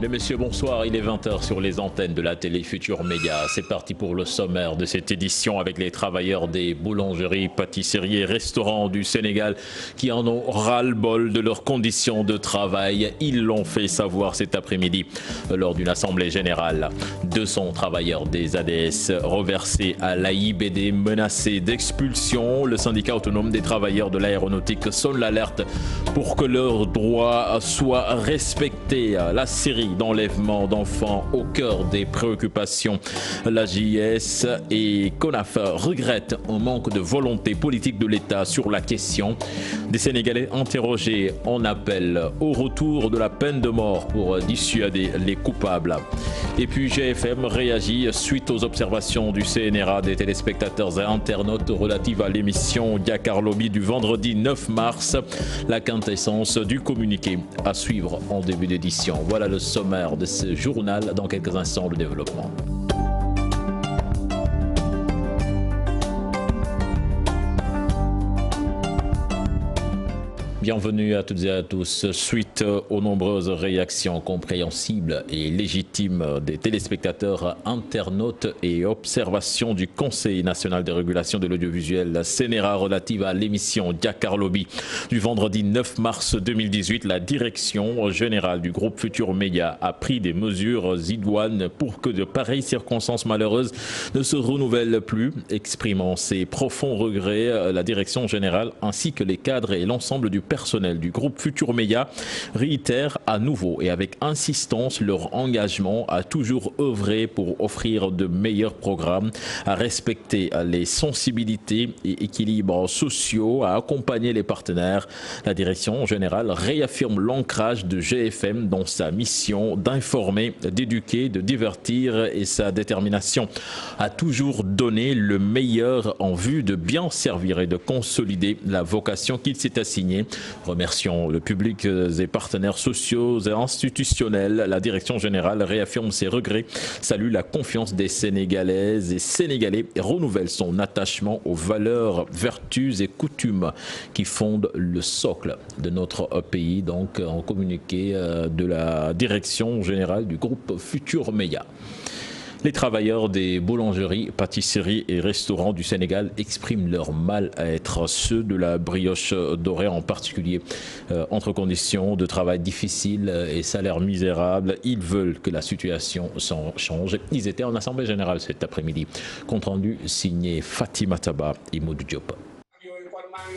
et messieurs, bonsoir. Il est 20h sur les antennes de la télé Futur Média. C'est parti pour le sommaire de cette édition avec les travailleurs des boulangeries, pâtisseries et restaurants du Sénégal qui en ont ras-le-bol de leurs conditions de travail. Ils l'ont fait savoir cet après-midi lors d'une assemblée générale. 200 travailleurs des ADS reversés à l'AIBD menacés d'expulsion. Le syndicat autonome des travailleurs de l'aéronautique sonne l'alerte pour que leurs droits soient respectés. La série d'enlèvement d'enfants au cœur des préoccupations. La JS et CONAF regrettent un manque de volonté politique de l'État sur la question. Des Sénégalais interrogés en appel au retour de la peine de mort pour dissuader les coupables. Et puis GFM réagit suite aux observations du CNRA des téléspectateurs et internautes relatives à l'émission Dakar Lobby du vendredi 9 mars. La quintessence du communiqué à suivre en début d'édition. Voilà le sommaire de ce journal. Dans quelques instants, le développement. Bienvenue à toutes et à tous. Suite aux nombreuses réactions compréhensibles et légitimes des téléspectateurs, internautes et observations du Conseil national de régulation de l'audiovisuel CNRA relative à l'émission Dakar Lobby du vendredi 9 mars 2018, la direction générale du groupe Futur Média a pris des mesures idoines pour que de pareilles circonstances malheureuses ne se renouvellent plus. Exprimant ses profonds regrets, la direction générale ainsi que les cadres et l'ensemble du personnel du groupe Futur Média réitèrent à nouveau et avec insistance leur engagement à toujours œuvrer pour offrir de meilleurs programmes, à respecter les sensibilités et équilibres sociaux, à accompagner les partenaires. La direction générale réaffirme l'ancrage de GFM dans sa mission d'informer, d'éduquer, de divertir et sa détermination à toujours donner le meilleur en vue de bien servir et de consolider la vocation qu'il s'est assignée. Remercions le public et partenaires sociaux et institutionnels. La direction générale réaffirme ses regrets, salue la confiance des Sénégalaises et Sénégalais et renouvelle son attachement aux valeurs, vertus et coutumes qui fondent le socle de notre pays. Donc, en communiqué de la direction générale du groupe Futur Média. Les travailleurs des boulangeries, pâtisseries et restaurants du Sénégal expriment leur mal-être, ceux de la brioche dorée en particulier. Entre conditions de travail difficiles et salaires misérables, ils veulent que la situation change. Ils étaient en assemblée générale cet après-midi. Compte rendu signé Fatima Taba et Modou Diop.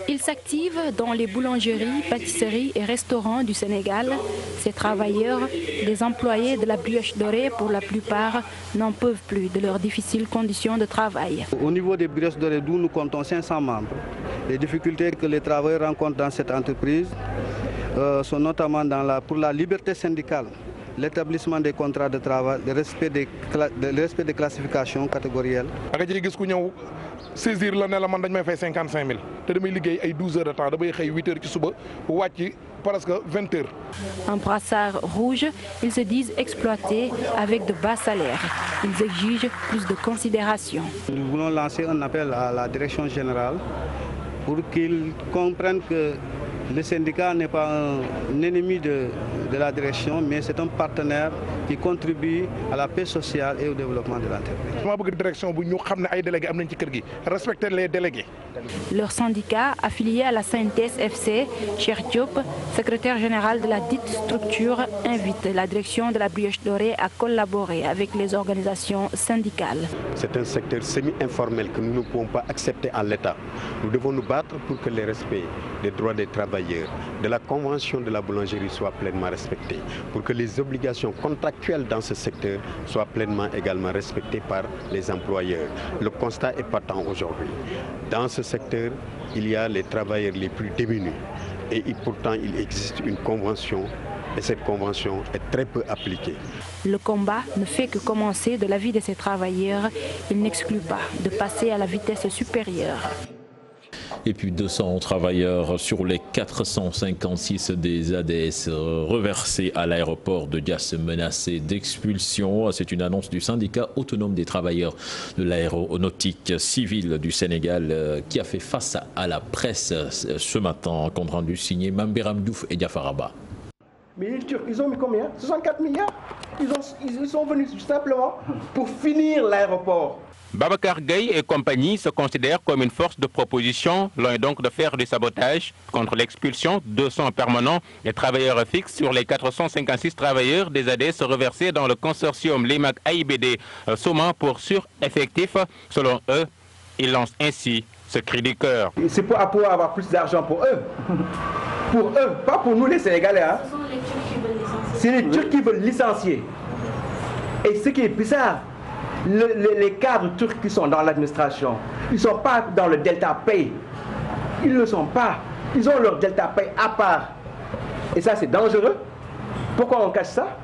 Ils s'activent dans les boulangeries, pâtisseries et restaurants du Sénégal. Ces travailleurs, des employés de la brioche dorée pour la plupart, n'en peuvent plus de leurs difficiles conditions de travail. Au niveau des brioches dorées, d'où nous comptons 500 membres, les difficultés que les travailleurs rencontrent dans cette entreprise sont notamment pour la liberté syndicale, l'établissement des contrats de travail, le respect des classifications catégorielles. Saisir la ne la man dañ may fay 55 000 te damay liggéey ay 12 heures de temps damay xëy 8 heures ci suba wàcc presque 20 heures. En brassard rouge, ils se disent exploités avec de bas salaires. Ils exigent plus de considération. Nous voulons lancer un appel à la direction générale pour qu'ils comprennent que le syndicat n'est pas un ennemi de la direction, mais c'est un partenaire qui contribue à la paix sociale et au développement de l'entreprise. Respecter les délégués. Leur syndicat, affilié à la CNTS FC, Cheikh Diop, secrétaire général de la dite structure, invite la direction de la brioche dorée à collaborer avec les organisations syndicales. C'est un secteur semi-informel que nous ne pouvons pas accepter en l'état. Nous devons nous battre pour que les respects des droits des travailleurs, de la convention de la boulangerie soient pleinement respectés, pour que les obligations contractuelles dans ce secteur soient pleinement également respectées par les employeurs. Le constat est patent aujourd'hui. Dans ce secteur, il y a les travailleurs les plus démunis et pourtant il existe une convention et cette convention est très peu appliquée. Le combat ne fait que commencer de la vie de ces travailleurs. Il n'exclut pas de passer à la vitesse supérieure. Et puis 200 travailleurs sur les 456 des ADS reversés à l'aéroport de Diass menacés d'expulsion. C'est une annonce du syndicat autonome des travailleurs de l'aéronautique civile du Sénégal qui a fait face à la presse ce matin. Compte rendu signé Mambiram Diouf et Diafaraba. Mais les Turcs, ils ont mis combien? 64 milliards. Ils sont venus simplement pour finir l'aéroport. Babacar Gaye et compagnie se considèrent comme une force de proposition, loin donc de faire du sabotage contre l'expulsion de 200 permanents et travailleurs fixes sur les 456 travailleurs des ADS reversés dans le consortium LEMAC AIBD Soma pour sureffectif. Selon eux, ils lancent ainsi ce cri du cœur. C'est pour avoir plus d'argent pour eux. Pour eux, pas pour nous les Sénégalais. Hein. C'est les Turcs qui veulent licencier. Et ce qui est bizarre, les cadres turcs qui sont dans l'administration, ils ne sont pas dans le Delta Pay. Ils ne le sont pas. Ils ont leur Delta Pay à part. Et ça, c'est dangereux. Pourquoi on cache ça?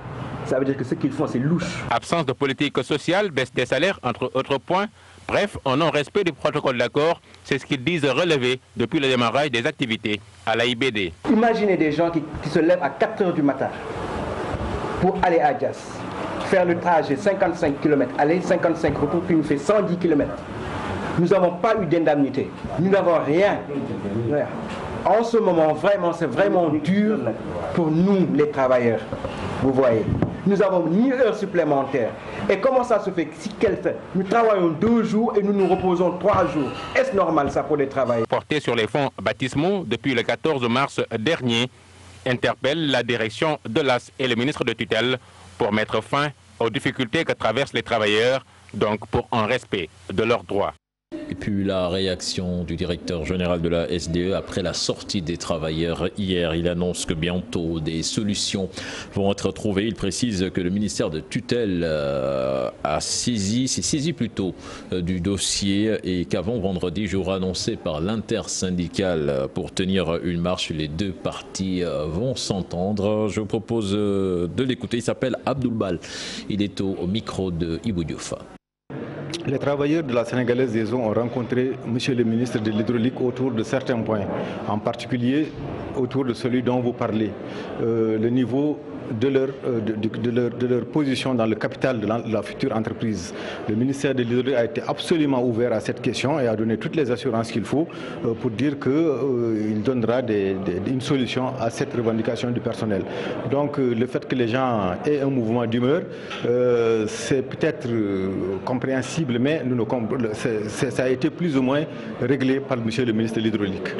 Ça veut dire que ce qu'ils font, c'est louche. Absence de politique sociale, baisse des salaires, entre autres points. Bref, un non-respect du protocole d'accord, c'est ce qu'ils disent relever depuis le démarrage des activités à l'AIBD. Imaginez des gens qui se lèvent à 4 h du matin pour aller à Dias, faire le trajet 55 km, aller 55 retour, puis nous fait 110 km. Nous n'avons pas eu d'indemnité, nous n'avons rien. En ce moment, vraiment, c'est vraiment dur pour nous, les travailleurs. Vous voyez, nous n'avons ni heure supplémentaire. Et comment ça se fait? Si nous travaillons 2 jours et nous nous reposons 3 jours. Est-ce normal ça pour les travailleurs? Porté sur les fonds baptismaux depuis le 14 mars dernier, interpelle la direction de l'AS et le ministre de tutelle pour mettre fin aux difficultés que traversent les travailleurs, donc pour un respect de leurs droits. Et puis la réaction du directeur général de la SDE après la sortie des travailleurs hier. Il annonce que bientôt des solutions vont être trouvées. Il précise que le ministère de tutelle s'est saisi plutôt du dossier et qu'avant vendredi, jour annoncé par l'intersyndicale pour tenir une marche, les deux parties vont s'entendre. Je vous propose de l'écouter. Il s'appelle Abdoulbal. Il est au micro de Ibou Diouf. Les travailleurs de la Sénégalaise des eaux ont rencontré M. le ministre de l'Hydraulique autour de certains points, en particulier autour de celui dont vous parlez, le niveau de leur position dans le capital de la future entreprise. Le ministère de l'Hydraulique a été absolument ouvert à cette question et a donné toutes les assurances qu'il faut pour dire qu'il donnera une solution à cette revendication du personnel. Donc le fait que les gens aient un mouvement d'humeur, c'est peut-être compréhensible, mais ça a été plus ou moins réglé par M. le ministre de l'Hydraulique.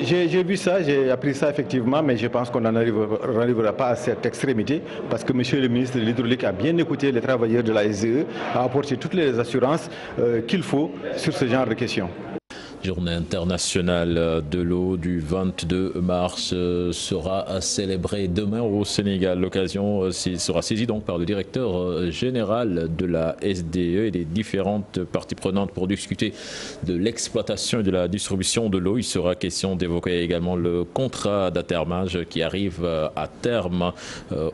J'ai vu ça, j'ai appris ça effectivement, mais je pense qu'on n'en arrivera pas à cette extrémité parce que M. le ministre de l'Hydraulique a bien écouté les travailleurs de la SDE, a apporté toutes les assurances qu'il faut sur ce genre de questions. Journée internationale de l'eau du 22 mars sera célébrée demain au Sénégal. L'occasion sera saisie donc par le directeur général de la SDE et des différentes parties prenantes pour discuter de l'exploitation et de la distribution de l'eau. Il sera question d'évoquer également le contrat d'attermage qui arrive à terme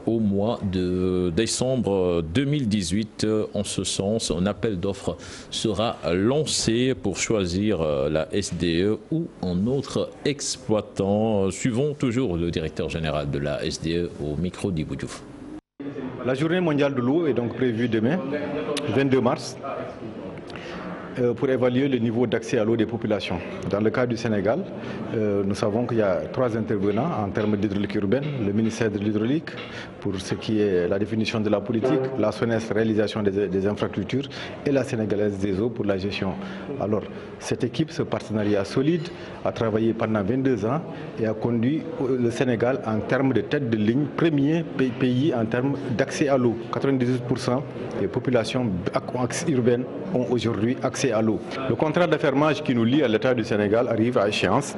au mois de décembre 2018. En ce sens, un appel d'offres sera lancé pour choisir la SDE ou un autre exploitant. Suivons toujours le directeur général de la SDE au micro d'Ibou Diouf. La journée mondiale de l'eau est donc prévue demain, 22 mars, pour évaluer le niveau d'accès à l'eau des populations. Dans le cas du Sénégal, nous savons qu'il y a 3 intervenants en termes d'hydraulique urbaine, le ministère de l'Hydraulique pour ce qui est la définition de la politique, la SONES réalisation des infrastructures et la Sénégalaise des eaux pour la gestion. Alors, cette équipe, ce partenariat solide, a travaillé pendant 22 ans et a conduit le Sénégal en termes de tête de ligne, premier pays en termes d'accès à l'eau. 98% des populations urbaines ont aujourd'hui accès à l'eau. Le contrat d'affermage qui nous lie à l'État du Sénégal arrive à échéance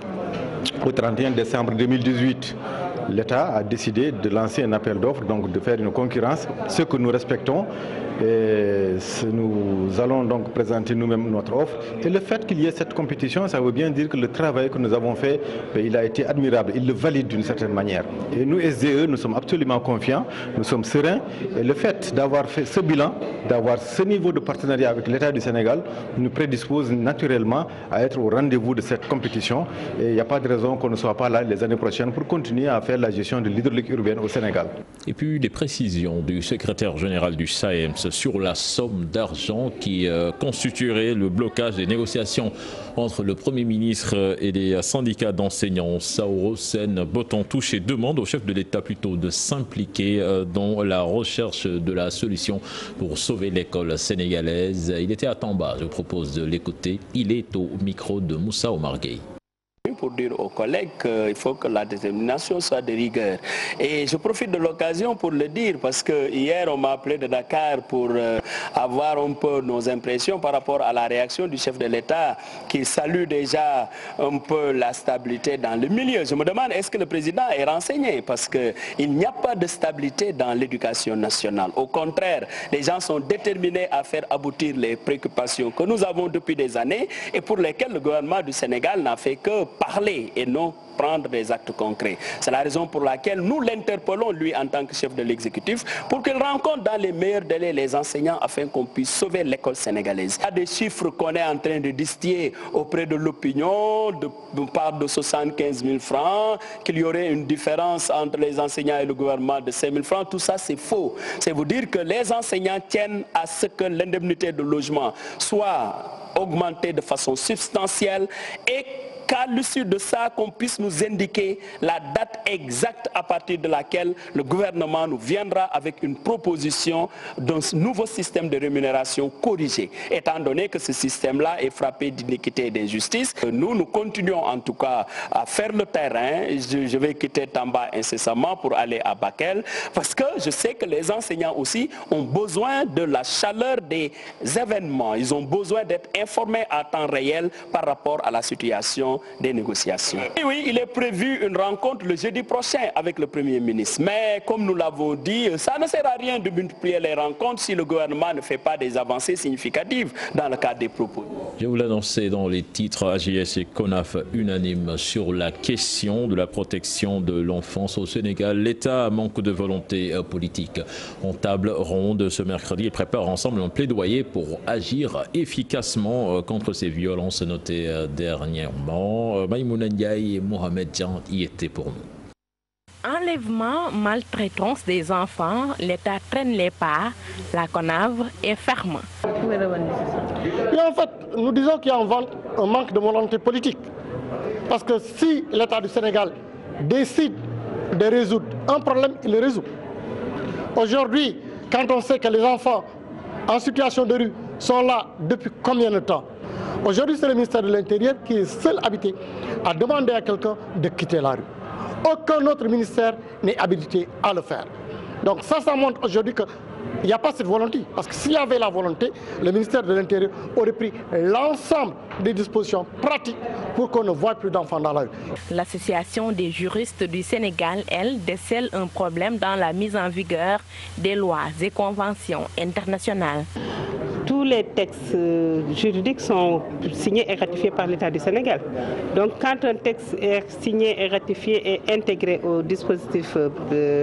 au 31 décembre 2018. L'État a décidé de lancer un appel d'offres, donc de faire une concurrence, ce que nous respectons. Et nous allons donc présenter nous-mêmes notre offre. Et le fait qu'il y ait cette compétition, ça veut bien dire que le travail que nous avons fait, il a été admirable. Il le valide d'une certaine manière. Et nous, SDE, nous sommes absolument confiants, nous sommes sereins. Et le fait d'avoir fait ce bilan, d'avoir ce niveau de partenariat avec l'État du Sénégal, nous prédispose naturellement à être au rendez-vous de cette compétition. Et il n'y a pas de raison qu'on ne soit pas là les années prochaines pour continuer à faire la gestion de l'hydraulique urbaine au Sénégal. Et puis des précisions du secrétaire général du SAEMS porte sur la somme d'argent qui constituerait le blocage des négociations entre le Premier ministre et les syndicats d'enseignants. Saouro Sen Boton-Touche demande au chef de l'État plutôt de s'impliquer dans la recherche de la solution pour sauver l'école sénégalaise. Il était à Tamba, je propose de l'écouter. Il est au micro de Moussa Omar Gueye. Pour dire aux collègues qu'il faut que la détermination soit de rigueur. Et je profite de l'occasion pour le dire parce que hier on m'a appelé de Dakar pour avoir un peu nos impressions par rapport à la réaction du chef de l'État qui salue déjà un peu la stabilité dans le milieu. Je me demande est-ce que le président est renseigné parce qu'il n'y a pas de stabilité dans l'éducation nationale. Au contraire, les gens sont déterminés à faire aboutir les préoccupations que nous avons depuis des années et pour lesquelles le gouvernement du Sénégal n'a fait que parler et non prendre des actes concrets. C'est la raison pour laquelle nous l'interpellons, lui, en tant que chef de l'exécutif, pour qu'il rencontre dans les meilleurs délais les enseignants afin qu'on puisse sauver l'école sénégalaise. Il y a des chiffres qu'on est en train de distiller auprès de l'opinion, de part de 75 000 francs, qu'il y aurait une différence entre les enseignants et le gouvernement de 5 000 francs. Tout ça, c'est faux. C'est vous dire que les enseignants tiennent à ce que l'indemnité de logement soit augmentée de façon substantielle et qu'à l'issue de ça, qu'on puisse nous indiquer la date exacte à partir de laquelle le gouvernement nous viendra avec une proposition d'un nouveau système de rémunération corrigé. Étant donné que ce système-là est frappé d'iniquité et d'injustice, nous continuons en tout cas à faire le terrain. Je vais quitter Tamba incessamment pour aller à Bakel parce que je sais que les enseignants aussi ont besoin de la chaleur des événements. Ils ont besoin d'être informés à temps réel par rapport à la situation des négociations. Et oui, il est prévu une rencontre le jeudi prochain avec le Premier ministre. Mais comme nous l'avons dit, ça ne sert à rien de multiplier les rencontres si le gouvernement ne fait pas des avancées significatives dans le cadre des propos. Je vous l'annonçais dans les titres, AGS et CONAF unanimes sur la question de la protection de l'enfance au Sénégal. L'État manque de volonté politique. En table ronde ce mercredi, ils préparent ensemble un plaidoyer pour agir efficacement contre ces violences notées dernièrement. Maïmouna Ndiaye et Mohamed Djan y étaient pour nous. Enlèvement, maltraitance des enfants, l'État traîne les pas, la CONAV est ferme. Et en fait, nous disons qu'il y a un manque de volonté politique. Parce que si l'État du Sénégal décide de résoudre un problème, il le résout. Aujourd'hui, quand on sait que les enfants en situation de rue sont là depuis combien de temps? Aujourd'hui, c'est le ministère de l'Intérieur qui est seul habilité à demander à quelqu'un de quitter la rue. Aucun autre ministère n'est habilité à le faire. Donc ça montre aujourd'hui qu'il n'y a pas cette volonté. Parce que s'il y avait la volonté, le ministère de l'Intérieur aurait pris l'ensemble des dispositions pratiques pour qu'on ne voit plus d'enfants dans la rue. L'Association des juristes du Sénégal, elle, décèle un problème dans la mise en vigueur des lois et conventions internationales. Tous les textes juridiques sont signés et ratifiés par l'État du Sénégal. Donc quand un texte est signé et ratifié et intégré au dispositif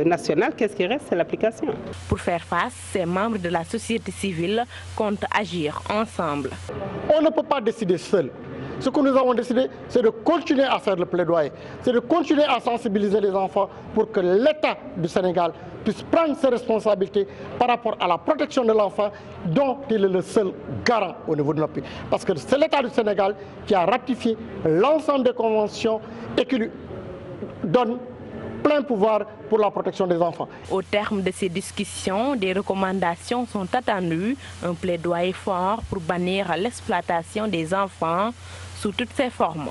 national, qu'est-ce qui reste? C'est l'application. Pour faire face, ces membres de la société civile comptent agir ensemble. On ne peut pas décider seul. Ce que nous avons décidé, c'est de continuer à faire le plaidoyer, c'est de continuer à sensibiliser les enfants pour que l'État du Sénégal puisse prendre ses responsabilités par rapport à la protection de l'enfant dont il est le seul garant au niveau de notre pays. Parce que c'est l'État du Sénégal qui a ratifié l'ensemble des conventions et qui lui donne plein pouvoir pour la protection des enfants. Au terme de ces discussions, des recommandations sont attendues, un plaidoyer fort pour bannir l'exploitation des enfants sous toutes ses formes.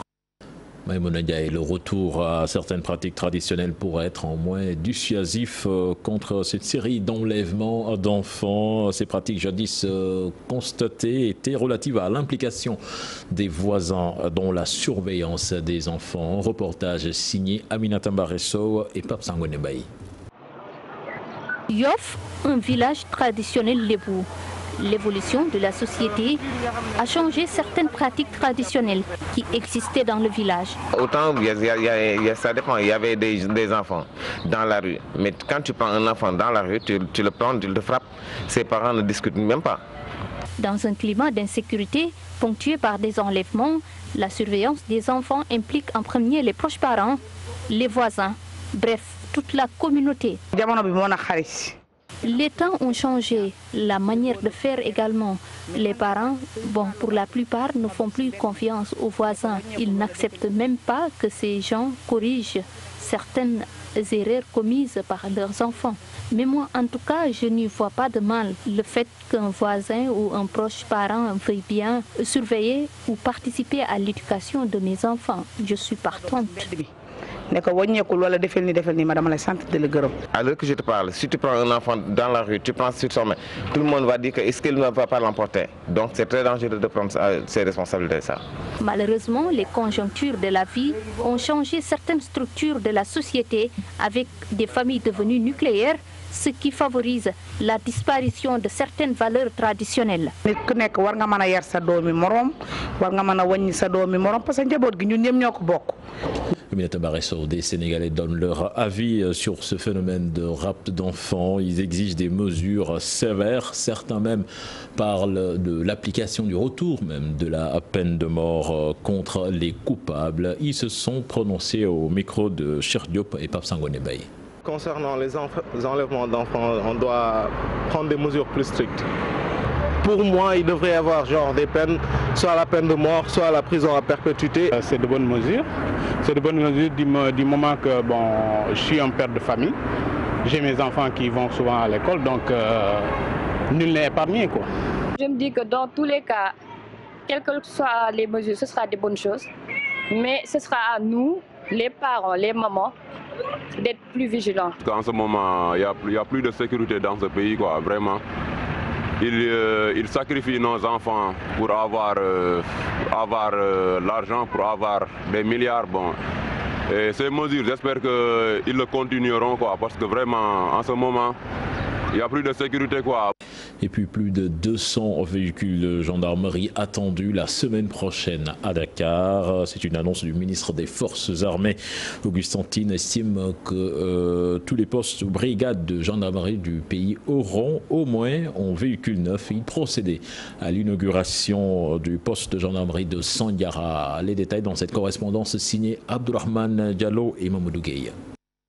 Maïmouna Ndiaye, le retour à certaines pratiques traditionnelles pourrait être en moins dissuasif contre cette série d'enlèvements d'enfants. Ces pratiques jadis constatées étaient relatives à l'implication des voisins dans la surveillance des enfants. Reportage signé Aminata Mbaresso et Pape Sangone Baye. Yoff, un village traditionnel lébou. L'évolution de la société a changé certaines pratiques traditionnelles qui existaient dans le village. Autant, ça dépend, il y avait des enfants dans la rue. Mais quand tu prends un enfant dans la rue, tu le prends, tu le frappes, ses parents ne discutent même pas. Dans un climat d'insécurité ponctué par des enlèvements, la surveillance des enfants implique en premier les proches parents, les voisins, bref, toute la communauté. Les temps ont changé, la manière de faire également. Les parents, pour la plupart, ne font plus confiance aux voisins. Ils n'acceptent même pas que ces gens corrigent certaines erreurs commises par leurs enfants. Mais moi, en tout cas, je n'y vois pas de mal. Le fait qu'un voisin ou un proche parent veuille bien surveiller ou participer à l'éducation de mes enfants, je suis partante. À l'heure que je te parle, si tu prends un enfant dans la rue, tu prends sur son main, tout le monde va dire que est-ce qu'il ne va pas l'emporter. Donc c'est très dangereux de prendre ses responsabilités. Ça. Malheureusement, les conjonctures de la vie ont changé certaines structures de la société avec des familles devenues nucléaires, ce qui favorise la disparition de certaines valeurs traditionnelles. Aminata Barresso, des Sénégalais donnent leur avis sur ce phénomène de rapt d'enfants. Ils exigent des mesures sévères. Certains même parlent de l'application du retour même de la peine de mort contre les coupables. Ils se sont prononcés au micro de Cheikh Diop et Pape Sangone Bay. Concernant les enlèvements d'enfants, on doit prendre des mesures plus strictes. Pour moi, il devrait y avoir des peines, soit la peine de mort, soit la prison à perpétuité. C'est de bonnes mesures. C'est de bonnes mesures du moment que je suis un père de famille. J'ai mes enfants qui vont souvent à l'école, donc nul n'est épargné, quoi. Je me dis que dans tous les cas, quelles que soient les mesures, ce sera des bonnes choses. Mais ce sera à nous, les parents, les mamans, d'être plus vigilants. En ce moment, il n'y a plus de sécurité dans ce pays, quoi, vraiment. Ils sacrifient nos enfants pour avoir l'argent, pour avoir des milliards. Et ces mesures, j'espère qu'ils le continueront, quoi, parce que vraiment, en ce moment, il n'y a plus de sécurité, quoi. Et puis plus de 200 véhicules de gendarmerie attendus la semaine prochaine à Dakar. C'est une annonce du ministre des Forces armées. Augustin Tine estime que tous les postes ou brigades de gendarmerie du pays auront au moins un véhicule neuf. Il procédait à l'inauguration du poste de gendarmerie de Sandiara. Les détails dans cette correspondance signée Abdourahmane Diallo et Mamadou Gueye.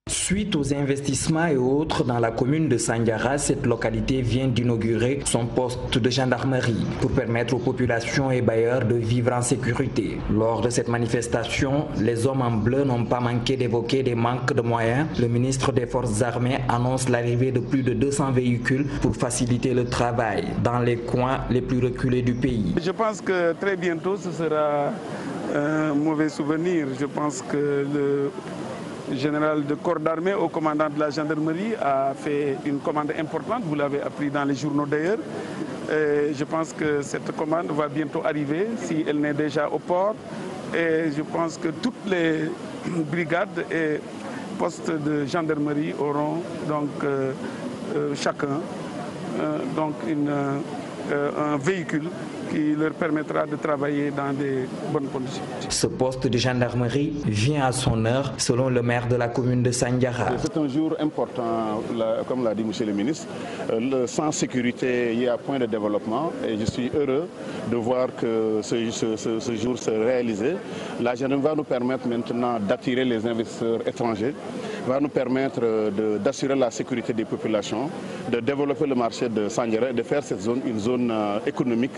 Suite aux investissements et autres dans la commune de Sandiara, cette localité vient d'inaugurer son poste de gendarmerie pour permettre aux populations et bailleurs de vivre en sécurité. Lors de cette manifestation, les hommes en bleu n'ont pas manqué d'évoquer des manques de moyens. Le ministre des Forces armées annonce l'arrivée de plus de 200 véhicules pour faciliter le travail dans les coins les plus reculés du pays. Je pense que très bientôt ce sera un mauvais souvenir. Je pense que le général de corps d'armée au commandant de la gendarmerie a fait une commande importante, vous l'avez appris dans les journaux d'ailleurs. Je pense que cette commande va bientôt arriver, si elle n'est déjà au port. Et je pense que toutes les brigades et postes de gendarmerie auront donc chacun un véhicule qui leur permettra de travailler dans des bonnes conditions. Ce poste de gendarmerie vient à son heure, selon le maire de la commune de Sandiara. C'est un jour important, comme l'a dit M. le ministre. Sans sécurité, il y a point de développement et je suis heureux de voir que ce jour se réaliser. La gendarmerie va nous permettre maintenant d'attirer les investisseurs étrangers, va nous permettre d'assurer la sécurité des populations, de développer le marché de Sandiara et de faire cette zone une zone économique,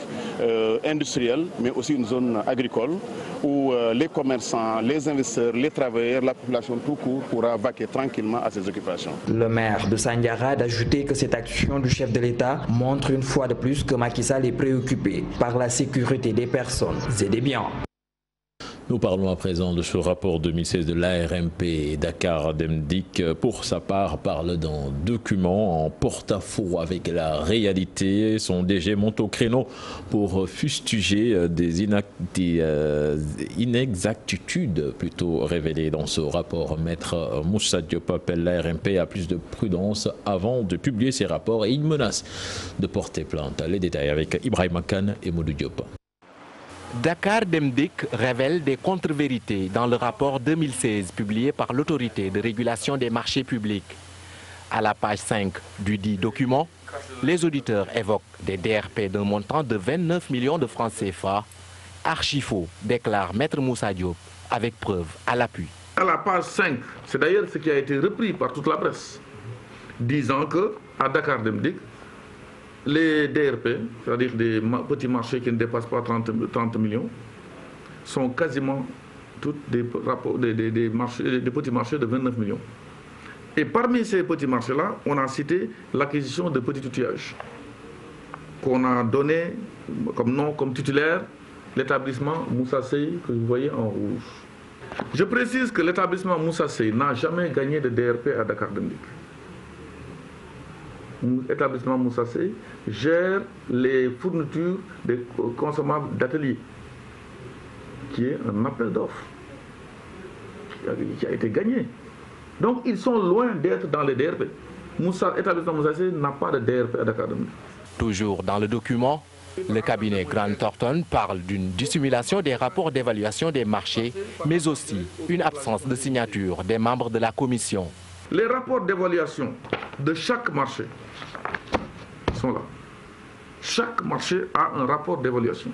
industrielle, mais aussi une zone agricole où les commerçants, les investisseurs, les travailleurs, la population tout court pourra vaquer tranquillement à ses occupations. Le maire de Sandiara d'ajouter que cette action du chef de l'État montre une fois de plus que Macky Sall est préoccupé par la sécurité des personnes et des biens. Nous parlons à présent de ce rapport 2016 de l'ARMP. Dakar Demdik, pour sa part, parle d'un document en porte-à-faux avec la réalité. Son DG monte au créneau pour fustiger des inexactitudes plutôt révélées dans ce rapport. Maître Moussa Diop appelle l'ARMP à plus de prudence avant de publier ses rapports et il menace de porter plainte. Les détails avec Ibrahim Khan et Modou Diop. Dakar Demdik révèle des contre-vérités dans le rapport 2016 publié par l'autorité de régulation des marchés publics. À la page 5 du dit document, les auditeurs évoquent des DRP d'un montant de 29 millions de francs CFA. Archi-faux, déclare Maître Moussa Diop, avec preuve à l'appui. À la page 5, c'est d'ailleurs ce qui a été repris par toute la presse. disant qu'à Dakar Dem Dikk, les DRP, c'est-à-dire des petits marchés qui ne dépassent pas 30 millions, sont quasiment tous des petits marchés de 29 millions. Et parmi ces petits marchés-là, on a cité l'acquisition de petits outillages, qu'on a donné comme nom, comme titulaire, l'établissement Moussa Sey, que vous voyez en rouge. Je précise que l'établissement Moussa Sey n'a jamais gagné de DRP à Dakar Dem Dikk. L'établissement Moussa Sey gère les fournitures des consommables d'atelier, qui est un appel d'offres qui a été gagné. Donc ils sont loin d'être dans les DRP. L'établissement Moussa Sey n'a pas de DRP à Dakar Dem Dikk. Toujours dans le document, le cabinet Grant Thornton parle d'une dissimulation des rapports d'évaluation des marchés, mais aussi une absence de signature des membres de la commission. Les rapports d'évaluation de chaque marché sont là. Chaque marché a un rapport d'évaluation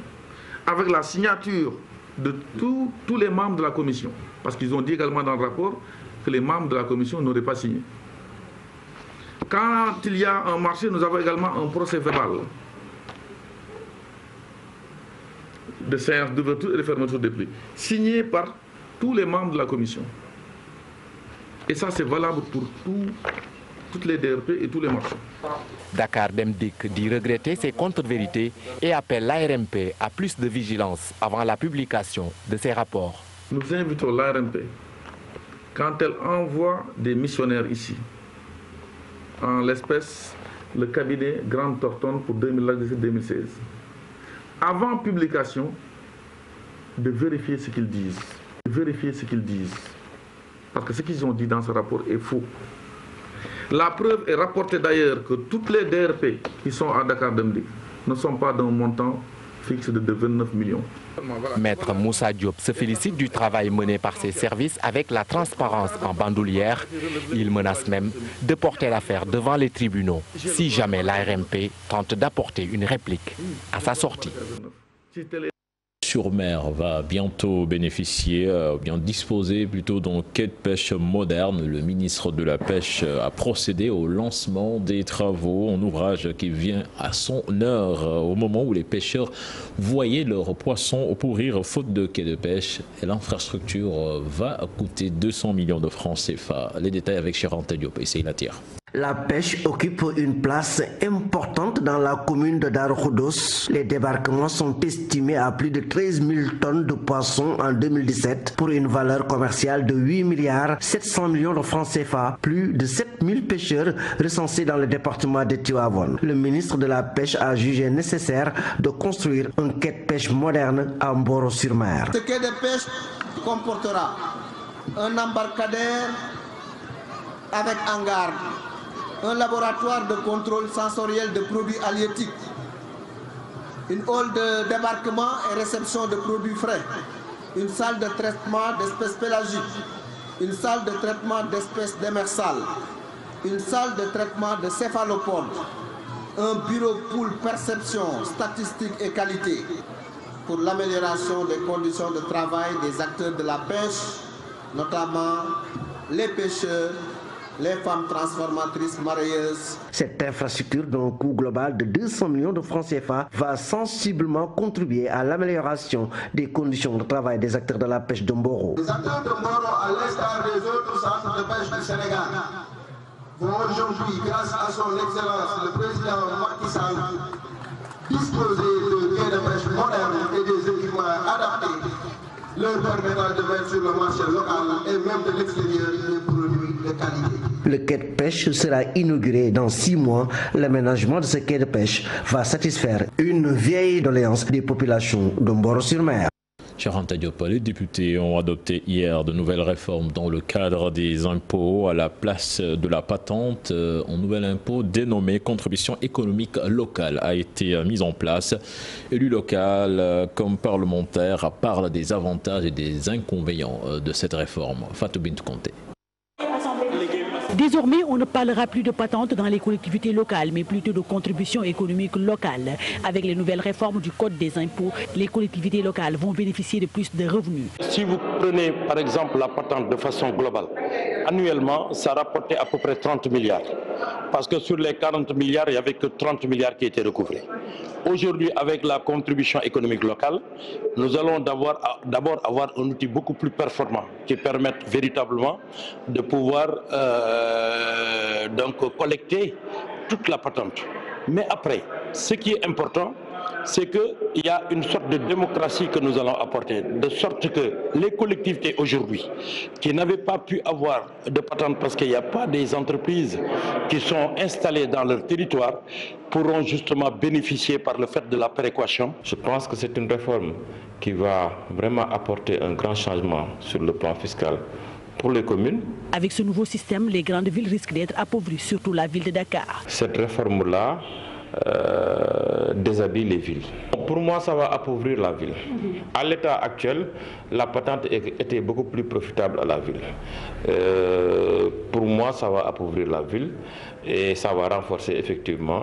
avec la signature de tous les membres de la commission. Parce qu'ils ont dit également dans le rapport que les membres de la commission n'auraient pas signé. Quand il y a un marché, nous avons également un procès verbal de séance d'ouverture et de fermeture des prix, signé par tous les membres de la commission. Et ça, c'est valable pour toutes les DRP et tous les marchés. Dakar Dem Dikk dit regretter ces contre-vérités et appelle l'ARMP à plus de vigilance avant la publication de ces rapports. Nous invitons l'ARMP, quand elle envoie des missionnaires ici, en l'espèce le cabinet Grant Thornton pour 2017-2016, avant publication, de vérifier ce qu'ils disent. Parce que ce qu'ils ont dit dans ce rapport est faux. La preuve est rapportée d'ailleurs que toutes les DRP qui sont à Dakar Dem Dikk ne sont pas d'un montant fixe de 29 millions. Maître Moussa Diop se félicite du travail mené par ses services avec la transparence en bandoulière. Il menace même de porter l'affaire devant les tribunaux si jamais l'ARMP tente d'apporter une réplique à sa sortie. Sur-Mer va bientôt bénéficier, bien disposer plutôt d'un quai de pêche moderne. Le ministre de la Pêche a procédé au lancement des travaux, un ouvrage qui vient à son heure au moment où les pêcheurs voyaient leurs poissons pourrir faute de quai de pêche. Et l'infrastructure va coûter 200 millions de francs CFA. Les détails avec Charente Diop et Seyna Tir. La pêche occupe une place importante dans la commune de Darou Khoudoss. Les débarquements sont estimés à plus de 13 000 tonnes de poissons en 2017 pour une valeur commerciale de 8 milliards 700 millions de francs CFA. Plus de 7 000 pêcheurs recensés dans le département de Tivaouane. Le ministre de la Pêche a jugé nécessaire de construire un quai de pêche moderne à Mboro-sur-Mer. Ce quai de pêche comportera un embarcadère avec hangar, un laboratoire de contrôle sensoriel de produits halieutiques, une hall de débarquement et réception de produits frais, une salle de traitement d'espèces pélagiques, une salle de traitement d'espèces démersales, une salle de traitement de céphalopodes, un bureau pool perception, statistique et qualité pour l'amélioration des conditions de travail des acteurs de la pêche, notamment les pêcheurs, les femmes transformatrices marieuses. Cette infrastructure d'un coût global de 200 millions de francs CFA va sensiblement contribuer à l'amélioration des conditions de travail des acteurs de la pêche de Mboro. Les acteurs de Mboro, à l'instar des autres centres de pêche du Sénégal, vont aujourd'hui, grâce à son excellence, le président Macky Sall, disposer de quais de pêche modernes et des équipements adaptés, leur permettant de mettre sur le marché local et même de l'extérieur des produits de qualité. Le quai de pêche sera inauguré dans 6 mois. L'aménagement de ce quai de pêche va satisfaire une vieille doléance des populations de Mboro-sur-Mer. Charente Diop, les députés ont adopté hier de nouvelles réformes dans le cadre des impôts. À la place de la patente, un nouvel impôt dénommé contribution économique locale a été mis en place. Élus locaux comme parlementaires parlent des avantages et des inconvénients de cette réforme. Fatou Bintou Conté. Désormais, on ne parlera plus de patente dans les collectivités locales, mais plutôt de contributions économiques locales. Avec les nouvelles réformes du Code des impôts, les collectivités locales vont bénéficier de plus de revenus. Si vous prenez par exemple la patente de façon globale, annuellement, ça rapportait à peu près 30 milliards. Parce que sur les 40 milliards, il n'y avait que 30 milliards qui étaient recouvrés. Aujourd'hui, avec la contribution économique locale, nous allons d'abord avoir un outil beaucoup plus performant qui permette véritablement de pouvoir donc collecter toute la patente. Mais après, ce qui est important, c'est qu'il y a une sorte de démocratie que nous allons apporter, de sorte que les collectivités aujourd'hui qui n'avaient pas pu avoir de patente parce qu'il n'y a pas des entreprises qui sont installées dans leur territoire pourront justement bénéficier par le fait de la péréquation. Je pense que c'est une réforme qui va vraiment apporter un grand changement sur le plan fiscal pour les communes. Avec ce nouveau système, les grandes villes risquent d'être appauvries, surtout la ville de Dakar. Cette réforme-là déshabille les villes. Pour moi, ça va appauvrir la ville. À l'état actuel, la patente était beaucoup plus profitable à la ville. Pour moi, ça va appauvrir la ville et ça va renforcer effectivement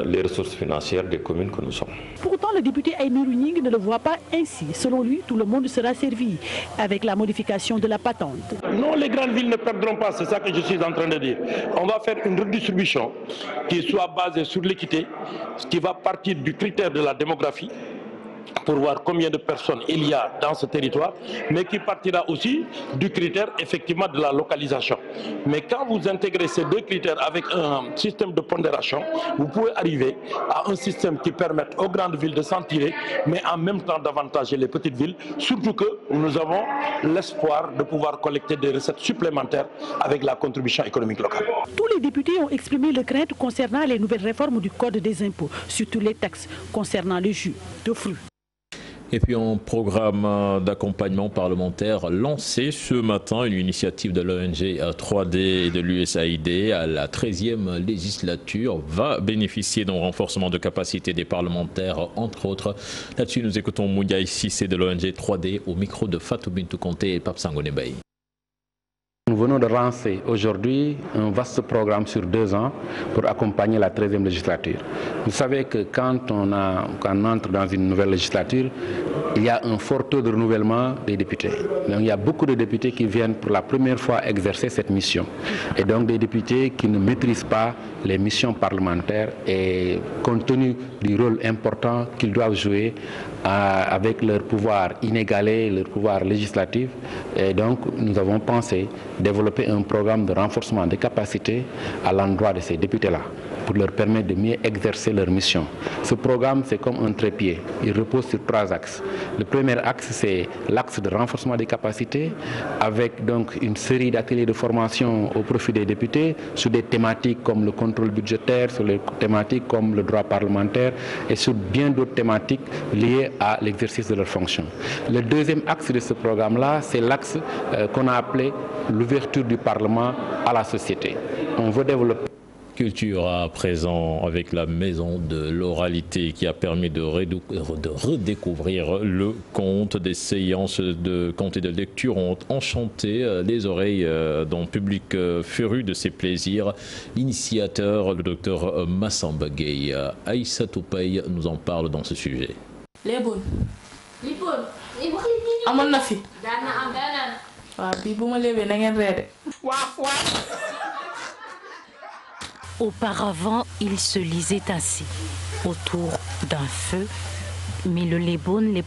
les ressources financières des communes que nous sommes. Pourtant, le député Aïmirou Gningue ne le voit pas ainsi. Selon lui, tout le monde sera servi avec la modification de la patente. Non, les grandes villes ne perdront pas, c'est ça que je suis en train de dire. On va faire une redistribution qui soit basée sur l'équité, qui va partir du critère de la démographie, pour voir combien de personnes il y a dans ce territoire, mais qui partira aussi du critère effectivement de la localisation. Mais quand vous intégrez ces deux critères avec un système de pondération, vous pouvez arriver à un système qui permette aux grandes villes de s'en tirer, mais en même temps d'avantager les petites villes, surtout que nous avons l'espoir de pouvoir collecter des recettes supplémentaires avec la contribution économique locale. Tous les députés ont exprimé leurs craintes concernant les nouvelles réformes du Code des impôts, surtout les taxes concernant le jus de fruits. Et puis un programme d'accompagnement parlementaire lancé ce matin, une initiative de l'ONG 3D et de l'USAID à la 13e législature va bénéficier d'un renforcement de capacité des parlementaires, entre autres. Là-dessus, nous écoutons Moudiaï Sissé de l'ONG 3D au micro de Fatou Bintou Conté et Pape Sangone Baye. Nous venons de lancer aujourd'hui un vaste programme sur 2 ans pour accompagner la 13e législature. Vous savez que quand on entre dans une nouvelle législature, il y a un fort taux de renouvellement des députés. Donc, il y a beaucoup de députés qui viennent pour la première fois exercer cette mission. Et donc des députés qui ne maîtrisent pas les missions parlementaires et compte tenu du rôle important qu'ils doivent jouer avec leur pouvoir inégalé, leur pouvoir législatif. Et donc nous avons pensé développer un programme de renforcement des capacités à l'endroit de ces députés-là pour leur permettre de mieux exercer leur mission. Ce programme, c'est comme un trépied. Il repose sur 3 axes. Le premier axe, c'est l'axe de renforcement des capacités, avec donc une série d'ateliers de formation au profit des députés sur des thématiques comme le contrôle budgétaire, sur les thématiques comme le droit parlementaire et sur bien d'autres thématiques liées à l'exercice de leurs fonctions. Le deuxième axe de ce programme-là, c'est l'axe qu'on a appelé l'ouverture du Parlement à la société. On veut développer Culture à présent avec la maison de l'oralité qui a permis de redécouvrir le conte. Des séances de conte et de lecture ont enchanté les oreilles d'un public féru de ces plaisirs. L'initiateur, le docteur Massamba Gueye, Aïssa Toupay, nous en parle dans ce sujet. Les bonnes. Amon na fi. Wa bi buma lewé na ngeen rédé. Auparavant, il se lisait ainsi, autour d'un feu, mais le lébone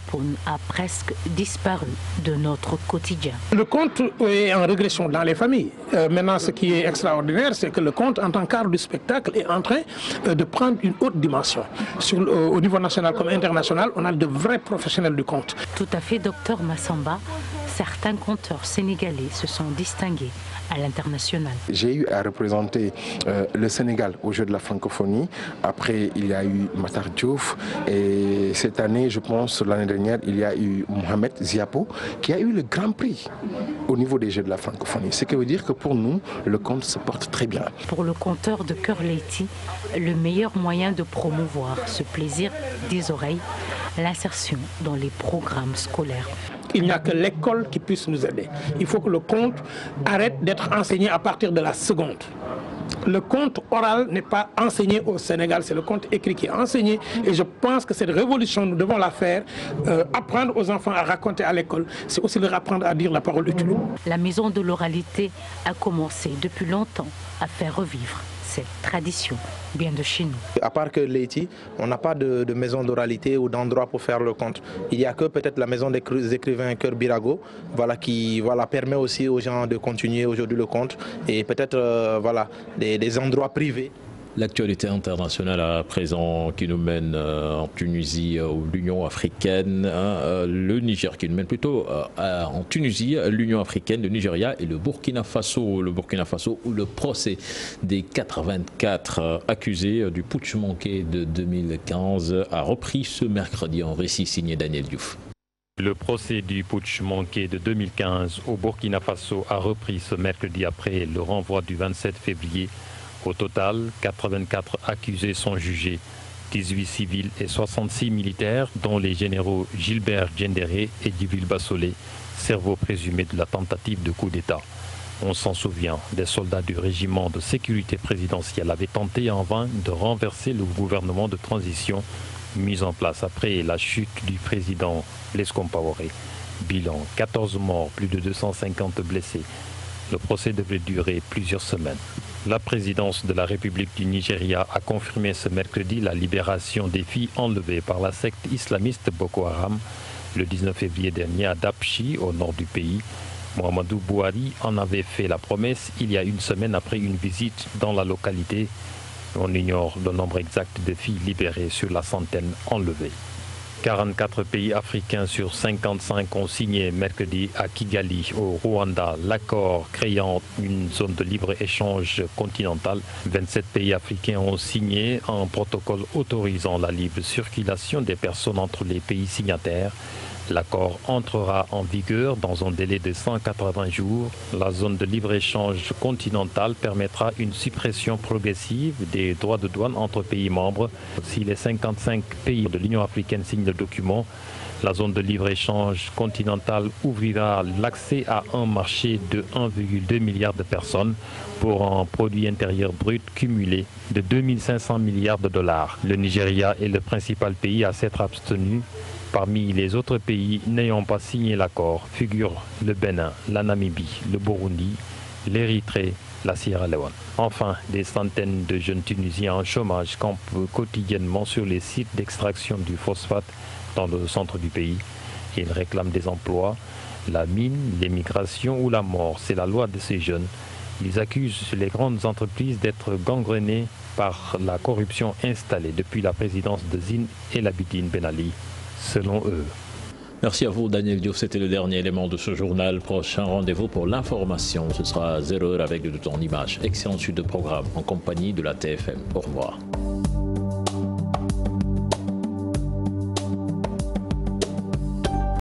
a presque disparu de notre quotidien. Le conte est en régression dans les familles. Maintenant, ce qui est extraordinaire, c'est que le conte, en tant qu'art du spectacle, est en train de prendre une haute dimension. Au niveau national comme international, on a de vrais professionnels du conte. Tout à fait, docteur Massamba. Certains conteurs sénégalais se sont distingués à l'international. J'ai eu à représenter le Sénégal au Jeu de la francophonie. Après, il y a eu Matar Diouf. Et cette année, je pense, l'année dernière, il y a eu Mohamed Ziapo qui a eu le grand prix au niveau des Jeux de la francophonie. Ce qui veut dire que pour nous, le conte se porte très bien. Pour le conteur de Cœur Leiti, le meilleur moyen de promouvoir ce plaisir des oreilles, l'insertion dans les programmes scolaires. il n'y a que l'école qui puisse nous aider. Il faut que le conte arrête d'être enseigné à partir de la seconde. Le conte oral n'est pas enseigné au Sénégal, c'est le conte écrit qui est enseigné. Et je pense que cette révolution, nous devons la faire. Apprendre aux enfants à raconter à l'école, c'est aussi leur apprendre à dire la parole utile. La maison de l'oralité a commencé depuis longtemps à faire revivre cette tradition bien de chez nous. À part que Leïti, on n'a pas de maison d'oralité ou d'endroit pour faire le conte. Il n'y a que peut-être la maison des écrivains Cœur Birago, qui permet aussi aux gens de continuer aujourd'hui le conte et peut-être des endroits privés. L'actualité internationale à présent qui nous mène en Tunisie ou l'Union africaine, le Niger qui nous mène plutôt en Tunisie, l'Union africaine, le Nigeria et le Burkina Faso. Le Burkina Faso où le procès des 84 accusés du putsch manqué de 2015 a repris ce mercredi. En récit signé Daniel Diouf. Le procès du putsch manqué de 2015 au Burkina Faso a repris ce mercredi après le renvoi du 27 février. Au total, 84 accusés sont jugés, 18 civils et 66 militaires, dont les généraux Gilbert Diendéré et Djibril Bassolé, cerveau présumé de la tentative de coup d'État. On s'en souvient, des soldats du régiment de sécurité présidentielle avaient tenté en vain de renverser le gouvernement de transition mis en place après la chute du président Blaise Compaoré. Bilan, 14 morts, plus de 250 blessés. Le procès devrait durer plusieurs semaines. La présidence de la République du Nigeria a confirmé ce mercredi la libération des filles enlevées par la secte islamiste Boko Haram le 19 février dernier à Dapchi, au nord du pays. Muhammadu Buhari en avait fait la promesse il y a une semaine après une visite dans la localité. On ignore le nombre exact de filles libérées sur la centaine enlevées. 44 pays africains sur 55 ont signé mercredi à Kigali, au Rwanda, l'accord créant une zone de libre-échange continentale. 27 pays africains ont signé un protocole autorisant la libre circulation des personnes entre les pays signataires. L'accord entrera en vigueur dans un délai de 180 jours. La zone de libre-échange continentale permettra une suppression progressive des droits de douane entre pays membres. Si les 55 pays de l'Union africaine signent le document, la zone de libre-échange continentale ouvrira l'accès à un marché de 1,2 milliard de personnes pour un produit intérieur brut cumulé de 2500 milliards de dollars. Le Nigeria est le principal pays à s'être abstenu. Parmi les autres pays n'ayant pas signé l'accord figurent le Bénin, la Namibie, le Burundi, l'Érythrée, la Sierra Leone. Enfin, des centaines de jeunes Tunisiens en chômage campent quotidiennement sur les sites d'extraction du phosphate dans le centre du pays. Ils réclament des emplois, la mine, l'émigration ou la mort. C'est la loi de ces jeunes. Ils accusent les grandes entreprises d'être gangrénées par la corruption installée depuis la présidence de Zine El Abidine Ben Ali. Selon eux. Merci à vous Daniel Diouf, c'était le dernier élément de ce journal. Prochain rendez-vous pour l'information, ce sera à 0h avec de temps en images. Excellente suite de programme en compagnie de la TFM. Au revoir.